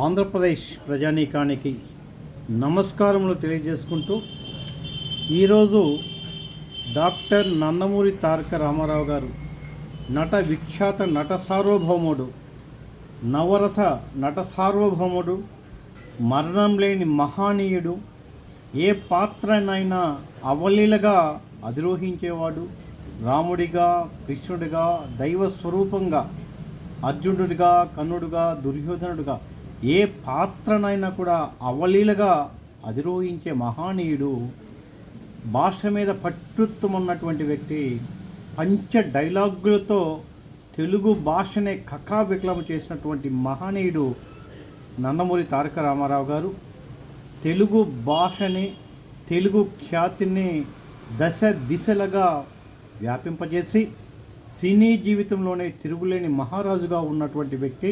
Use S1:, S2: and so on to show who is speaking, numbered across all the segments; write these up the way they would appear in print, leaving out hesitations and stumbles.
S1: ఆంధ్రప్రదేశ్ ప్రజానీకానికి నమస్కారములు తెలియజేసుకుంటూ ఈరోజు డాక్టర్ నందమూరి తారక రామారావు గారు విఖ్యాత నట సార్వభౌముడు, నవరస నట సార్వభౌముడు, మరణం లేని మహానీయుడు, ఏ పాత్రనైనా అవలీలగా అధిరోహించేవాడు, రాముడిగా, కృష్ణుడిగా, దైవ స్వరూపంగా, అర్జునుడిగా, కర్ణుడుగా, దుర్యోధనుడిగా ఏ పాత్రనైనా కూడా అవలీలగా అధిరోహించే మహానీయుడు, భాష మీద పట్టుత్వమున్నటువంటి వ్యక్తి, పంచ డైలాగులతో తెలుగు భాషనే కకావికలం చేసినటువంటి మహనీయుడు నందమూరి తారక రామారావు గారు. తెలుగు భాషని, తెలుగు ఖ్యాతిని దశ దిశలుగా వ్యాపింపజేసి సినీ జీవితంలోనే తిరుగులేని మహారాజుగా ఉన్నటువంటి వ్యక్తి.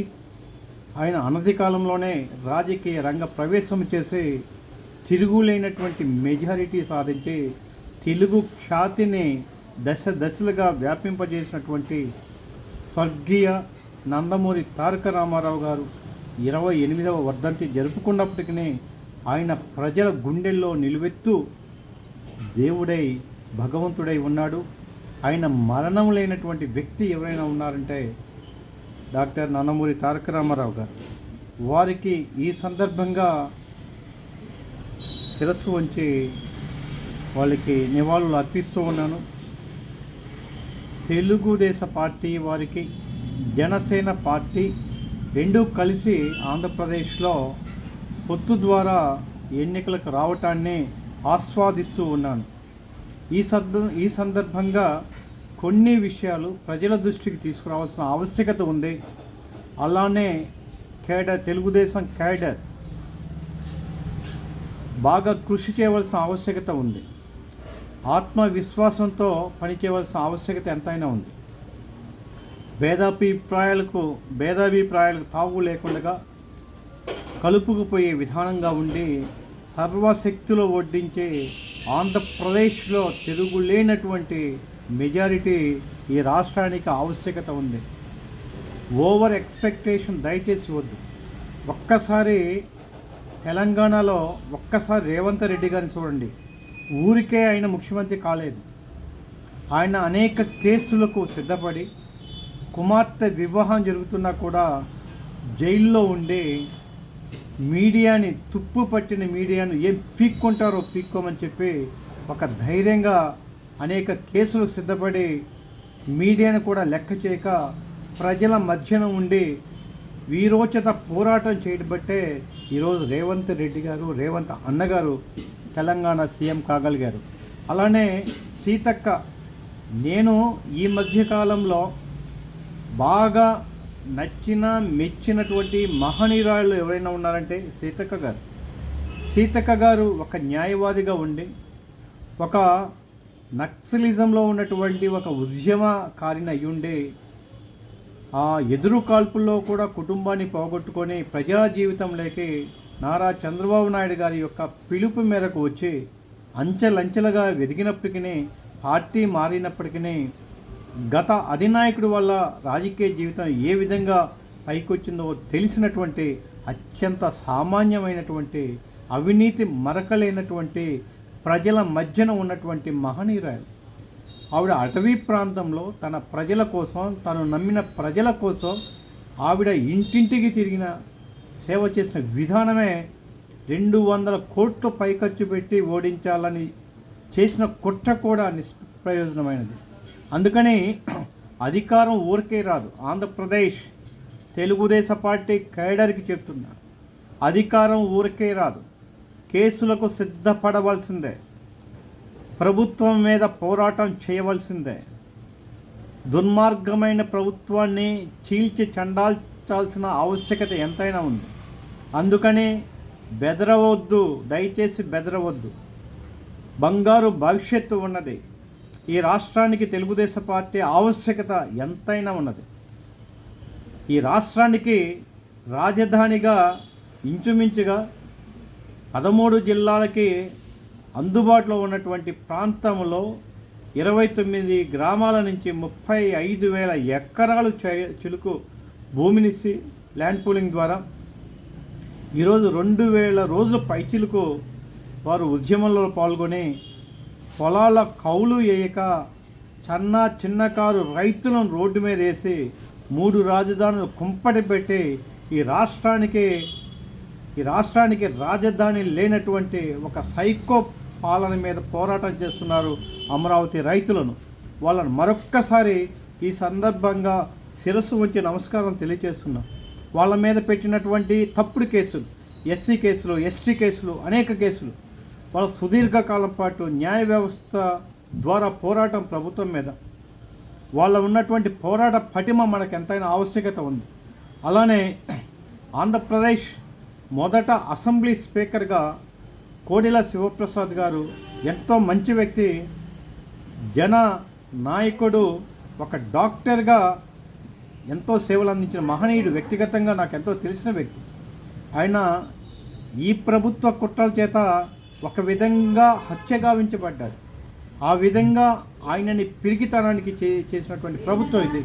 S1: ఆయన అనతి కాలంలోనే రాజకీయ రంగ ప్రవేశం చేసి తిరుగులేనటువంటి మెజారిటీ సాధించి తెలుగు ఖ్యాతిని దశ దశలుగా వ్యాపింపజేసినటువంటి స్వర్గీయ నందమూరి తారక రామారావు గారు 28వ వర్ధంతి జరుపుకున్నప్పటికీ ఆయన ప్రజల గుండెల్లో నిలువెత్తు దేవుడై, భగవంతుడై ఉన్నాడు. ఆయన మరణం లేనటువంటి వ్యక్తి ఎవరైనా ఉన్నారంటే డాక్టర్ నందమూరి తారక రామారావు గారు. వారికి ఈ సందర్భంగా శిరస్సు వంచి వాళ్ళకి నివాళులు అర్పిస్తూ ఉన్నాను. తెలుగుదేశ పార్టీ వారికి, జనసేన పార్టీ రెండూ కలిసి ఆంధ్రప్రదేశ్లో పొత్తు ద్వారా ఎన్నికలకు రావటాన్ని ఆస్వాదిస్తూ ఉన్నాను. ఈ సందర్భంగా కొన్ని విషయాలు ప్రజల దృష్టికి తీసుకురావాల్సిన ఆవశ్యకత ఉంది. అలానే తెలుగుదేశం క్యాడర్ బాగా కృషి చేయవలసిన ఆవశ్యకత ఉంది. ఆత్మవిశ్వాసంతో పనిచేయవలసిన ఆవశ్యకత ఎంతైనా ఉంది. భేదాభిప్రాయాలకు తావు లేకుండా కలుపుకుపోయే విధానంగా ఉండి సర్వశక్తులు ఒడ్డించే ఆంధ్రప్రదేశ్లో తిరుగులేనటువంటి మెజారిటీ ఈ రాష్ట్రానికి ఆవశ్యకత ఉంది. ఓవర్ ఎక్స్పెక్టేషన్ దయచేసి వద్దు. ఒక్కసారి తెలంగాణలో రేవంత్ రెడ్డి గారిని చూడండి. ఊరికే ఆయన ముఖ్యమంత్రి కాలేదు. ఆయన అనేక కేసులకు సిద్ధపడి, కుమార్తె వివాహం జరుగుతున్నా కూడా జైల్లో ఉండి మీడియాని, తుప్పు పట్టిన మీడియాను ఏం పీక్కుంటారో పీక్కోమని చెప్పి ఒక ధైర్యంగా అనేక కేసులకు సిద్ధపడి మీడియాను కూడా లెక్క చేయక ప్రజల మధ్యన ఉండి వీరోచిత పోరాటం చేయడం బట్టే ఈరోజు రేవంత్ రెడ్డి గారు, రేవంత్ అన్నగారు తెలంగాణ సీఎం కాగలిగారు. అలానే సీతక్క, నేను ఈ మధ్యకాలంలో బాగా మెచ్చినటువంటి మహనీయురాళ్ళు ఎవరైనా ఉన్నారంటే సీతక్క గారు ఒక న్యాయవాదిగా ఉండి, ఒక నక్సలిజంలో ఉన్నటువంటి ఒక ఉద్యమకారిని అయ్యుండి, ఆ ఎదురు కాల్పుల్లో కూడా కుటుంబాన్ని పోగొట్టుకొని ప్రజా జీవితంలోకి నారా చంద్రబాబు నాయుడు గారి యొక్క పిలుపు మేరకు వచ్చి అంచెలంచెలుగా ఎదిగినప్పటికీ, పార్టీ మారినప్పటికీ, గత అధినాయకుడి వల్ల రాజకీయ జీవితం ఏ విధంగా పైకొచ్చిందో తెలిసినటువంటి అత్యంత సామాన్యమైనటువంటి, అవినీతి మరకలేనటువంటి, ప్రజల మధ్యన ఉన్నటువంటి మహనీయురాలు. ఆవిడ అటవీ ప్రాంతంలో తన ప్రజల కోసం, తను నమ్మిన ప్రజల కోసం ఆవిడ ఇంటింటికి తిరిగిన సేవ చేసిన విధానమే 200 కోట్లు పైఖర్చు పెట్టి ఓడించాలని చేసిన కుట్ర కూడా నిష్ప్రయోజనమైనది. అందుకని అధికారం ఊరికే రాదు. ఆంధ్రప్రదేశ్ తెలుగుదేశ పార్టీ కేడర్కి చెప్తున్నా, అధికారం ఊరికే రాదు. కేసులకు సిద్ధపడవలసిందే, ప్రభుత్వం మీద పోరాటం చేయవలసిందే. దుర్మార్గమైన ప్రభుత్వాన్ని చీల్చి చెండాల్చాల్సిన ఆవశ్యకత ఎంతైనా ఉంది. అందుకని బెదరవద్దు, దయచేసి బెదరవద్దు. బంగారు భవిష్యత్తు ఉన్నది. ఈ రాష్ట్రానికి తెలుగుదేశం పార్టీ ఆవశ్యకత ఎంతైనా ఉన్నది. ఈ రాష్ట్రానికి రాజధానిగా ఇంచుమించుగా 13 జిల్లాలకి అందుబాటులో ఉన్నటువంటి ప్రాంతంలో 29 గ్రామాల నుంచి 35,000 ఎకరాలు చిలుకు భూమినిచ్చి ల్యాండ్ పూలింగ్ ద్వారా ఈరోజు 2000 రోజుల పైచిలకు వారు ఉద్యమంలో పాల్గొని పొలాల కౌలు వేయక చిన్నకారు రైతులను రోడ్డు మీద వేసి 3 రాజధానులు కుంపటి పెట్టి ఈ రాష్ట్రానికి రాజధాని లేనటువంటి ఒక సైకో పాలన మీద పోరాటం చేస్తున్నారు అమరావతి రైతులను. వాళ్ళను మరొక్కసారి ఈ సందర్భంగా శిరస్సు ఉంచి నమస్కారం తెలియజేస్తున్నాం. వాళ్ళ మీద పెట్టినటువంటి తప్పుడు కేసులు, ఎస్సీ కేసులు, ఎస్టీ కేసులు, అనేక కేసులు, వాళ్ళ సుదీర్ఘకాలం పాటు న్యాయ వ్యవస్థ ద్వారా పోరాటం ప్రభుత్వం మీద వాళ్ళ ఉన్నటువంటి పోరాట పటిమ మనకు ఎంతైనా ఆవశ్యకత ఉంది. అలానే ఆంధ్రప్రదేశ్ మొదట అసెంబ్లీ స్పీకర్గా కోడెల శివప్రసాద్ గారు ఎంతో మంచి వ్యక్తి, జన నాయకుడు, ఒక డాక్టర్గా ఎంతో సేవలు అందించిన మహనీయుడు, వ్యక్తిగతంగా నాకు ఎంతో తెలిసిన వ్యక్తి. ఆయన ఈ ప్రభుత్వ కుట్రల చేత ఒక విధంగా హత్యగావించబడ్డాడు. ఆ విధంగా ఆయనని పిరికితనానికి చేసినటువంటి ప్రభుత్వం ఇది.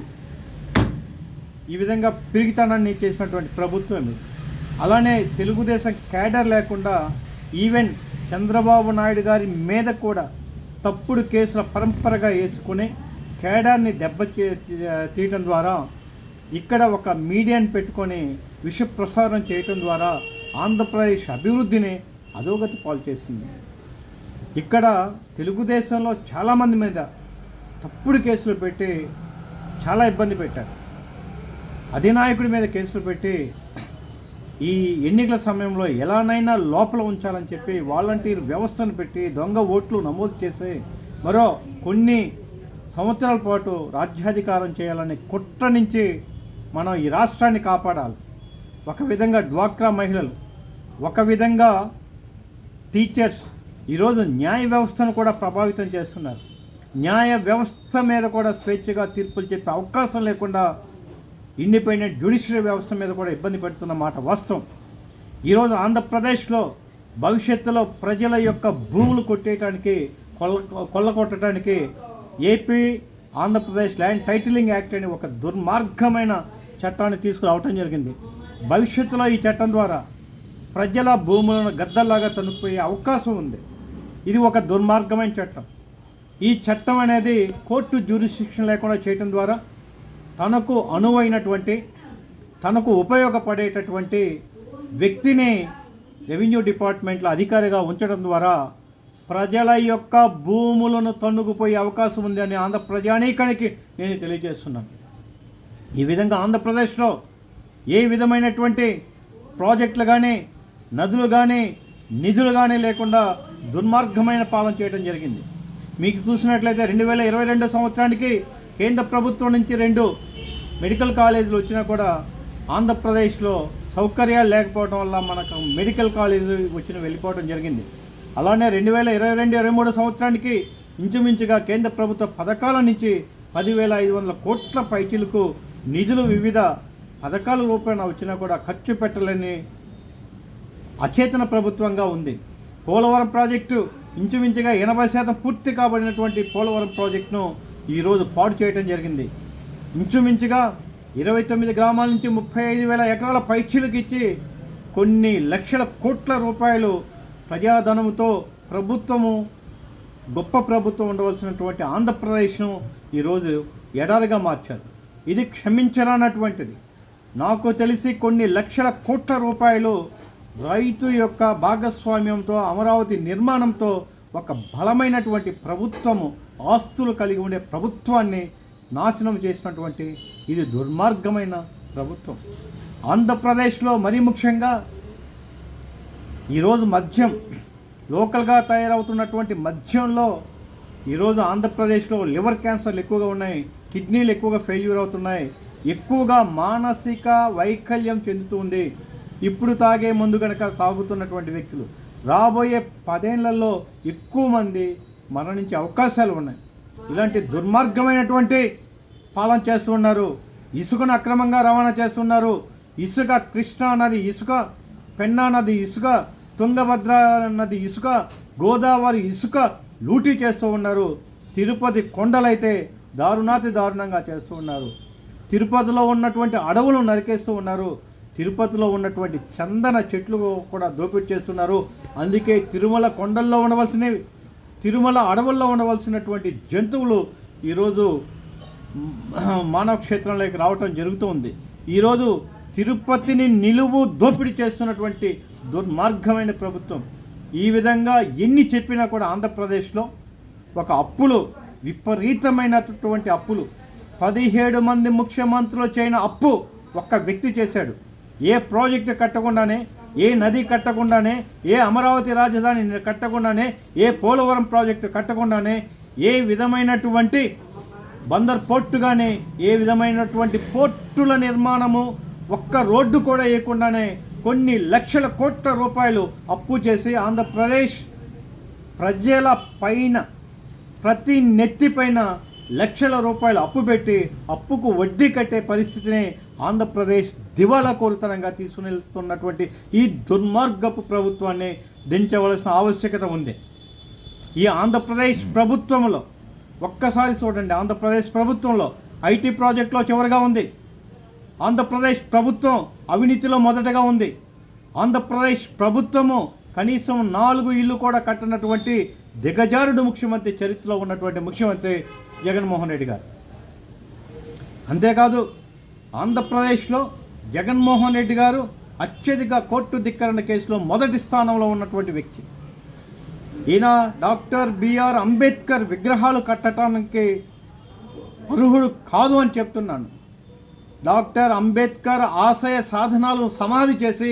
S1: ఈ విధంగా పిరికితనాన్ని చేసినటువంటి ప్రభుత్వం ఇది. అలానే తెలుగుదేశం క్యాడర్ లేకుండా ఈవెన్ చంద్రబాబు నాయుడు గారి మీద కూడా తప్పుడు కేసుల పరంపరగా వేసుకుని క్యాడర్ని తీయటం ద్వారా, ఇక్కడ ఒక మీడియాని పెట్టుకొని విష ప్రసారం చేయటం ద్వారా ఆంధ్రప్రదేశ్ అభివృద్ధిని అధోగతి పాలు చేసింది. ఇక్కడ తెలుగుదేశంలో చాలామంది మీద తప్పుడు కేసులు పెట్టి చాలా ఇబ్బంది పెట్టారు. అధినాయకుడి మీద కేసులు పెట్టి ఈ ఎన్నికల సమయంలో ఎలానైనా లోపల ఉంచాలని చెప్పి వాలంటీర్ వ్యవస్థను పెట్టి దొంగ ఓట్లు నమోదు చేసి మరో కొన్ని సంవత్సరాల పాటు రాజ్యాధికారం చేయాలని కుట్ర నుంచి మనం ఈ రాష్ట్రాన్ని కాపాడాలి. ఒక విధంగా డ్వాక్రా మహిళలు, ఒక విధంగా టీచర్స్ ఈరోజు న్యాయ వ్యవస్థను కూడా ప్రభావితం చేస్తున్నారు. న్యాయ వ్యవస్థ మీద కూడా స్వేచ్ఛగా తీర్పులు చెప్పే అవకాశం లేకుండా ఇండిపెండెంట్ జ్యుడిషియరీ వ్యవస్థ మీద కూడా ఇబ్బంది పెడుతున్న మాట వాస్తవం. ఈరోజు ఆంధ్రప్రదేశ్లో భవిష్యత్తులో ప్రజల యొక్క భూములు కొట్టేయడానికి, కొల్లగొట్టడానికి AP Andhra Pradesh land titling act అని ఒక దుర్మార్గమైన చట్టాన్ని తీసుకురావటం జరిగింది. భవిష్యత్తులో ఈ చట్టం ద్వారా ప్రజల భూములను గద్దల్లాగా తనుకుపోయే అవకాశం ఉంది. ఇది ఒక దుర్మార్గమైన చట్టం. ఈ చట్టం అనేది కోర్టు జ్యూరిస్డిక్షన్ లేకుండా చేయటం ద్వారా తనకు అనువైనటువంటి, తనకు ఉపయోగపడేటటువంటి వ్యక్తిని రెవెన్యూ డిపార్ట్మెంట్లో అధికారిగా ఉంచడం ద్వారా ప్రజల యొక్క భూములను తన్నుకుపోయే అవకాశం ఉంది అని ఆంధ్ర ప్రజానీకానికి నేను తెలియజేస్తున్నాను. ఈ విధంగా ఆంధ్రప్రదేశ్లో ఏ విధమైనటువంటి ప్రాజెక్టులు కానీ, నదులు కానీ, నిధులు కానీ లేకుండా దుర్మార్గమైన పాలన చేయడం జరిగింది. మీకు చూసినట్లయితే 2022 సంవత్సరానికి కేంద్ర ప్రభుత్వం నుంచి 2 మెడికల్ కాలేజీలు వచ్చినా కూడా ఆంధ్రప్రదేశ్లో సౌకర్యాలు లేకపోవడం వల్ల మనకు మెడికల్ కాలేజీలు వెళ్ళిపోవడం జరిగింది. అలానే 2022-23 సంవత్సరానికి ఇంచుమించుగా కేంద్ర ప్రభుత్వ పథకాల నుంచి 10,500 కోట్ల పైచిలకు నిధులు వివిధ పథకాల రూపేణా వచ్చినా కూడా ఖర్చు పెట్టలేని అచేతన ప్రభుత్వంగా ఉంది. పోలవరం ప్రాజెక్టు ఇంచుమించుగా 80% పూర్తి కాబడినటువంటి పోలవరం ప్రాజెక్టును ఈరోజు పాడు చేయడం జరిగింది. ఇంచుమించుగా 29 గ్రామాల నుంచి 35,000 ఎకరాల పైచిలకు ఇచ్చి కొన్ని లక్షల కోట్ల రూపాయలు ప్రజాధనంతో ప్రభుత్వము, గొప్ప ప్రభుత్వం ఉండవలసినటువంటి ఆంధ్రప్రదేశ్ను ఈరోజు ఎడారిగా మార్చారు. ఇది క్షమించరానటువంటిది. నాకు తెలిసి కొన్ని లక్షల కోట్ల రూపాయలు రైతు యొక్క భాగస్వామ్యంతో అమరావతి నిర్మాణంతో ఒక బలమైనటువంటి ప్రభుత్వము, ఆస్తులు కలిగి ఉండే ప్రభుత్వాన్ని నాశనం చేసినటువంటి ఇది దుర్మార్గమైన ప్రభుత్వం. ఆంధ్రప్రదేశ్లో మరీ ముఖ్యంగా ఈరోజు మద్యం, లోకల్గా తయారవుతున్నటువంటి మద్యంలో ఈరోజు ఆంధ్రప్రదేశ్లో లివర్ క్యాన్సర్లు ఎక్కువగా ఉన్నాయి, కిడ్నీలు ఎక్కువగా ఫెయిల్యూర్ అవుతున్నాయి, ఎక్కువగా మానసిక వైకల్యం చెందుతుంది. ఇప్పుడు తాగే ముందు కనుక తాగుతున్నటువంటి వ్యక్తులు రాబోయే 10 ఏళ్లలో ఎక్కువ మంది మరణించే అవకాశాలు ఉన్నాయి. ఇలాంటి దుర్మార్గమైనటువంటి పాలన చేస్తూ ఉన్నారు. ఇసుకను అక్రమంగా రవాణా చేస్తున్నారు. ఇసుక, కృష్ణా నది ఇసుక, పెన్నా నది ఇసుక, తుంగభద్ర నది ఇసుక, గోదావరి ఇసుక లూటీ చేస్తూ ఉన్నారు. తిరుపతి కొండలైతే దారుణాతి దారుణంగా చేస్తూ ఉన్నారు. తిరుపతిలో ఉన్నటువంటి అడవులను నరికేస్తూ ఉన్నారు. తిరుపతిలో ఉన్నటువంటి చందన చెట్లు కూడా దోపిడీ చేస్తున్నారు. అందుకే తిరుమల కొండల్లో ఉండవలసినవి, తిరుమల అడవుల్లో ఉండవలసినటువంటి జంతువులు ఈరోజు మానవ క్షేత్రంలోకి రావటం జరుగుతుంది. ఈరోజు తిరుపతిని నిలువు దోపిడీ చేస్తున్నటువంటి దుర్మార్గమైన ప్రభుత్వం. ఈ విధంగా ఎన్ని చెప్పినా కూడా ఆంధ్రప్రదేశ్లో ఒక అప్పులు, విపరీతమైనటువంటి అప్పులు, 17 మంది ముఖ్యమంత్రులు చేయని అప్పు ఒక్క వ్యక్తి చేశాడు. ఏ ప్రాజెక్టు కట్టకుండానే, ఏ నది కట్టకుండానే, ఏ అమరావతి రాజధాని కట్టకుండానే, ఏ పోలవరం ప్రాజెక్టు కట్టకుండానే, ఏ విధమైనటువంటి బందర్ పోర్టు కానీ, ఏ విధమైనటువంటి పోర్టుల నిర్మాణము, ఒక్క రోడ్డు కూడా వేయకుండానే కొన్ని లక్షల కోట్ల రూపాయలు అప్పు చేసి ఆంధ్రప్రదేశ్ ప్రజల పైన, ప్రతి నెత్తిపైన లక్షల రూపాయలు అప్పు పెట్టి అప్పుకు వడ్డీ కట్టే పరిస్థితిని ఆంధ్రప్రదేశ్ దివాలా కోరుతనంగా తీసుకుని ఈ దుర్మార్గపు ప్రభుత్వాన్ని దించవలసిన ఆవశ్యకత ఉంది. ఈ ఆంధ్రప్రదేశ్ ప్రభుత్వంలో ఒక్కసారి చూడండి, ఆంధ్రప్రదేశ్ ప్రభుత్వంలో ఐటీ ప్రాజెక్టులో చివరిగా ఉంది. ఆంధ్రప్రదేశ్ ప్రభుత్వం అవినీతిలో మొదటగా ఉంది. ఆంధ్రప్రదేశ్ ప్రభుత్వము కనీసం 4 ఇళ్ళు కూడా కట్టనటువంటి దిగజారుడు ముఖ్యమంత్రి, చరిత్రలో ఉన్నటువంటి ముఖ్యమంత్రి జగన్మోహన్ రెడ్డి గారు. అంతేకాదు ఆంధ్రప్రదేశ్లో జగన్మోహన్ రెడ్డి గారు అత్యధిక కోర్టు ధిక్కరణ కేసులో మొదటి స్థానంలో ఉన్నటువంటి వ్యక్తి. ఈయన డాక్టర్ బిఆర్ అంబేద్కర్ విగ్రహాలు కట్టడానికి అర్హుడు కాదు అని చెప్తున్నాను. డాక్టర్ అంబేద్కర్ ఆశయ సాధనాలను సమాధి చేసి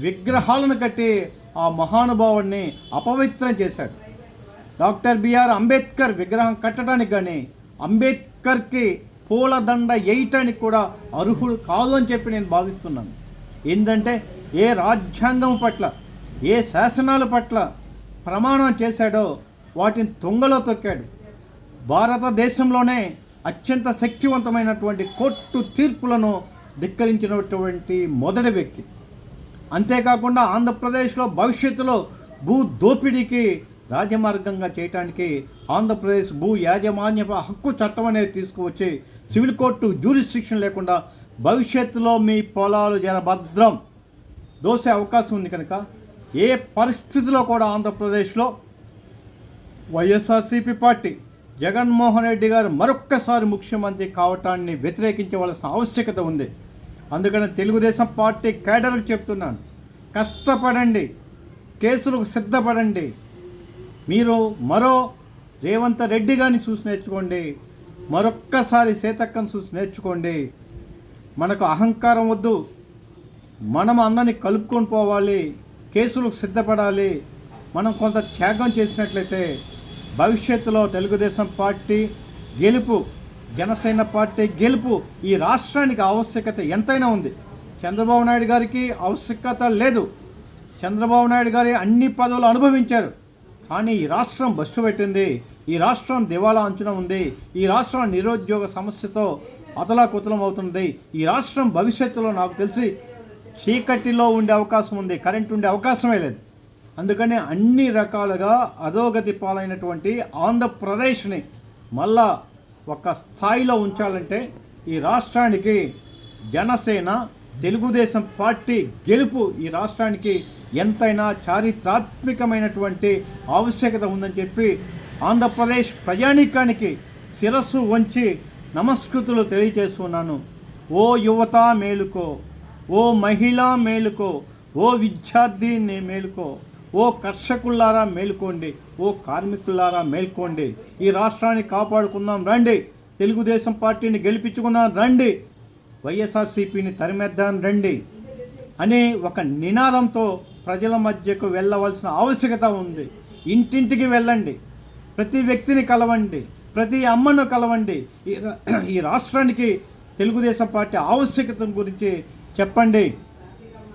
S1: విగ్రహాలను కట్టి ఆ మహానుభావుడిని అపవిత్రం చేశాడు. డాక్టర్ బిఆర్ అంబేద్కర్ విగ్రహం కట్టడానికి కానీ, అంబేద్కర్కి పూలదండ వేయటానికి కూడా అర్హుడు కాదు అని చెప్పి నేను భావిస్తున్నాను. ఏంటంటే ఏ రాజ్యాంగం పట్ల, ఏ శాసనాల పట్ల ప్రమాణం చేశాడో వాటిని తుంగలో తొక్కాడు. భారతదేశంలోనే అత్యంత శక్తివంతమైనటువంటి కోర్టు తీర్పులను ధిక్కరించినటువంటి మొదటి వ్యక్తి. అంతేకాకుండా ఆంధ్రప్రదేశ్లో భవిష్యత్తులో భూ దోపిడీకి రాజమార్గంగా చేయడానికి ఆంధ్రప్రదేశ్ భూ యాజమాన్య హక్కు చట్టం అనేది తీసుకువచ్చి సివిల్ కోర్టు జ్యూరిస్డిక్షన్ లేకుండా భవిష్యత్తులో మీ పొలాలు భద్రం దోసే అవకాశం ఉంది. కనుక ఏ పరిస్థితిలో కూడా ఆంధ్రప్రదేశ్లో వైఎస్ఆర్సీపీ పార్టీ జగన్మోహన్ రెడ్డి గారు మరొక్కసారి ముఖ్యమంత్రి కావటాన్ని వ్యతిరేకించవలసిన ఆవశ్యకత ఉంది. అందుకని తెలుగుదేశం పార్టీ కేడర్కు చెప్తున్నాను, కష్టపడండి, కేసులకు సిద్ధపడండి. మీరు మరో రేవంత్ రెడ్డి గారిని చూసి నేర్చుకోండి, మరొక్కసారి సీతక్కను చూసి నేర్చుకోండి. మనకు అహంకారం వద్దు, మనం అందరినీ కలుపుకొని పోవాలి, కేసులకు సిద్ధపడాలి. మనం కొంత త్యాగం చేసినట్లయితే భవిష్యత్తులో తెలుగుదేశం పార్టీ గెలుపు, జనసేన పార్టీ గెలుపు ఈ రాష్ట్రానికి ఆవశ్యకత ఎంతైనా ఉంది. చంద్రబాబు నాయుడు గారికి ఆవశ్యకత లేదు. చంద్రబాబు నాయుడు గారి అన్ని పదవులు అనుభవించారు, కానీ ఈ రాష్ట్రం బస్సు పెట్టింది. ఈ రాష్ట్రం దివాలా అంచున ఉంది. ఈ రాష్ట్రం నిరుద్యోగ సమస్యతో అతలాకుతలం అవుతుంది. ఈ రాష్ట్రం భవిష్యత్తులో నాకు తెలిసి చీకటిలో ఉండే అవకాశం ఉంది, కరెంట్ ఉండే అవకాశమే లేదు. అందుకని అన్ని రకాలుగా అధోగతి పాలైనటువంటి ఆంధ్రప్రదేశ్ని మళ్ళా ఒక స్థాయిలో ఉంచాలంటే ఈ రాష్ట్రానికి జనసేన, తెలుగుదేశం పార్టీ గెలుపు ఈ రాష్ట్రానికి ఎంతైనా చారిత్రాత్మకమైనటువంటి ఆవశ్యకత ఉందని చెప్పి ఆంధ్రప్రదేశ్ ప్రజానీకానికి శిరస్సు వంచి నమస్కృతులు తెలియజేస్తున్నాను. ఓ యువత మేలుకో, ఓ మహిళ మేలుకో, ఓ విద్యార్థి మేలుకో, ఓ కర్షకులారా మేల్కోండి, ఓ కార్మికులారా మేల్కోండి. ఈ రాష్ట్రాన్ని కాపాడుకుందాం రండి, తెలుగుదేశం పార్టీని గెలిపించుకుందాం రండి, వైఎస్ఆర్సీపీని తరిమేద్దాం రండి అనే ఒక నినాదంతో ప్రజల మధ్యకు వెళ్ళవలసిన ఆవశ్యకత ఉంది. ఇంటింటికి వెళ్ళండి, ప్రతి వ్యక్తిని కలవండి, ప్రతి అమ్మను కలవండి. ఈ రాష్ట్రానికి తెలుగుదేశం పార్టీ ఆవశ్యకత గురించి చెప్పండి.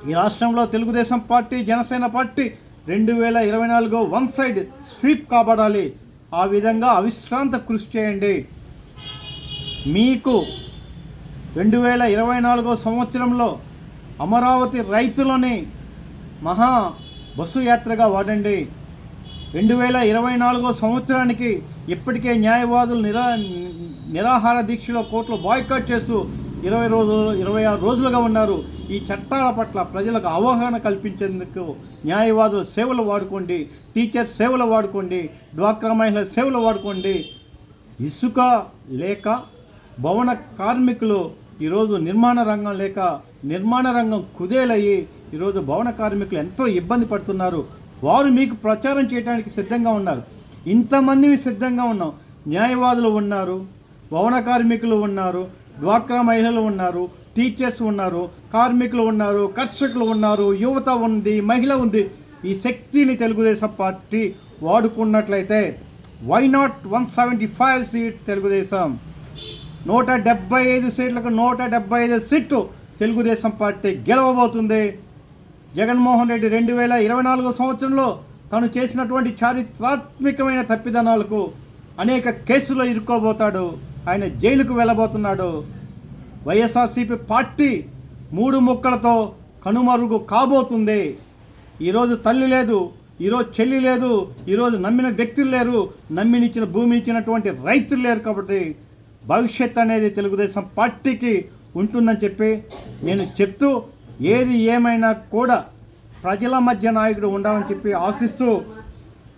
S1: ఈ రాష్ట్రంలో Telugu Desam party, Janasena party 2024 one side sweep కాబడాలి. ఆ విధంగా అవిశ్రాంత కృషి చేయండి. మీకు 2024 సంవత్సరంలో అమరావతి రైతులని మహా బస్సు యాత్రగా వాడండి. 2024 సంవత్సరానికి ఇప్పటికే న్యాయవాదులు నిరాహార దీక్షలో కోర్టులో బాయ్కాట్ చేస్తూ 26 రోజులుగా ఉన్నారు. ఈ చట్టాల పట్ల ప్రజలకు అవగాహన కల్పించేందుకు న్యాయవాదుల సేవలు వాడుకోండి, టీచర్ సేవలు వాడుకోండి, డ్వాక్రా మహిళల సేవలు వాడుకోండి. ఇసుక లేక భవన కార్మికులు ఈరోజు నిర్మాణ రంగం లేక నిర్మాణ రంగం కుదేలయ్యి ఈరోజు భవన కార్మికులు ఎంతో ఇబ్బంది పడుతున్నారు. వారు మీకు ప్రచారం చేయడానికి సిద్ధంగా ఉన్నారు. ఇంతమందిని సిద్ధంగా ఉన్నాం. న్యాయవాదులు ఉన్నారు, భవన కార్మికులు ఉన్నారు, డ్వాక్రా మహిళలు ఉన్నారు, టీచర్స్ ఉన్నారు, కార్మికులు ఉన్నారు, కర్షకులు ఉన్నారు, యువత ఉంది, మహిళ ఉంది. ఈ శక్తిని Telugu Desam party వాడుకున్నట్లయితే why not 175 seats Telugu Desam, 175 సీట్లకు 175 సీట్లు తెలుగుదేశం పార్టీ గెలవబోతుంది. జగన్మోహన్ రెడ్డి 2024 సంవత్సరంలో తను చేసినటువంటి చారిత్రాత్మకమైన తప్పిదనాలకు అనేక కేసులో ఇరుక్కోబోతాడు. ఆయన జైలుకు వెళ్ళబోతున్నాడు. వైఎస్ఆర్సీపీ పార్టీ 3 ముక్కలతో కనుమరుగు కాబోతుంది. ఈరోజు తల్లి లేదు, ఈరోజు చెల్లి లేదు, ఈరోజు నమ్మిన వ్యక్తులు లేరు, నమ్మినిచ్చిన భూమిని ఇచ్చినటువంటి రైతులు లేరు. కాబట్టి భవిష్యత్ అనేది తెలుగుదేశం పార్టీకి ఉంటుందని చెప్పి నేను చెప్తూ, ఏది ఏమైనా కూడా ప్రజల మధ్య నాయకుడు ఉండాలని చెప్పి ఆశిస్తూ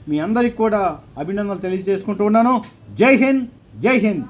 S1: మీ అందరికీ కూడా అభినందనలు తెలియజేసుకుంటూ ఉన్నాను. జై హింద్, జై హింద్.